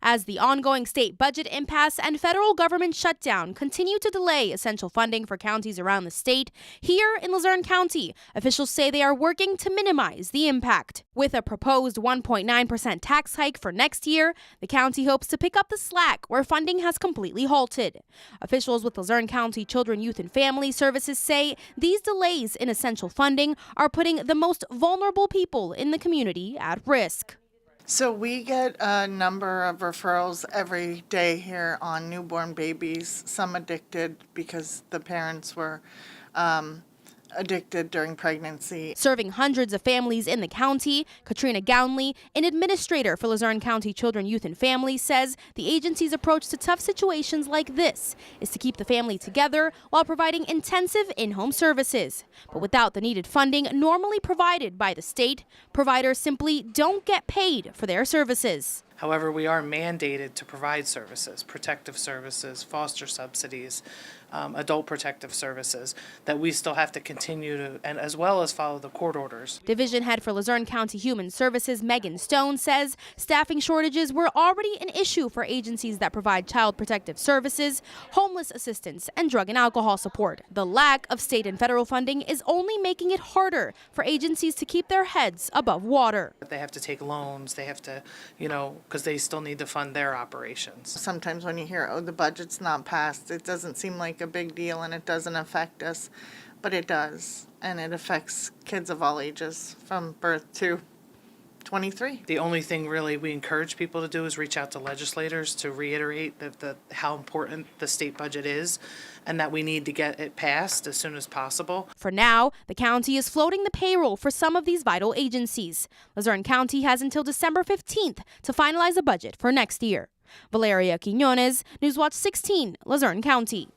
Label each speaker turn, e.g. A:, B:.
A: as the ongoing state budget impasse and federal government shutdown continue to delay essential funding for counties around the state. Here in Luzerne County, officials say they are working to minimize the impact. With a proposed 1.9% tax hike for next year, the county hopes to pick up the slack where funding has completely halted. Officials with Luzerne County Children, Youth, and Family Services say these delays in essential funding are putting the most vulnerable people in the community at risk.
B: So we get a number of referrals every day here on newborn babies, some addicted because the parents were addicted during pregnancy.
A: Serving hundreds of families in the county, Katrina Gownley, an administrator for Luzerne County Children, Youth, and Family, says the agency's approach to tough situations like this is to keep the family together while providing intensive in-home services. But without the needed funding normally provided by the state, providers simply don't get paid for their services.
C: However, we are mandated to provide services, protective services, foster subsidies, adult protective services, that we still have to continue to, and as well as follow the court orders.
A: Division head for Luzerne County Human Services, Megan Stone, says staffing shortages were already an issue for agencies that provide child protective services, homeless assistance, and drug and alcohol support. The lack of state and federal funding is only making it harder for agencies to keep their heads above water.
C: They have to take loans, they have to, because they still need to fund their operations.
B: Sometimes when you hear, oh, the budget's not passed, it doesn't seem like a big deal and it doesn't affect us, but it does, and it affects kids of all ages from birth to 23.
C: The only thing really we encourage people to do is reach out to legislators to reiterate how important the state budget is and that we need to get it passed as soon as possible.
A: For now, the county is floating the payroll for some of these vital agencies. Luzerne County has until December 15th to finalize a budget for next year. Valeria Quiñones, Newswatch 16, Luzerne County.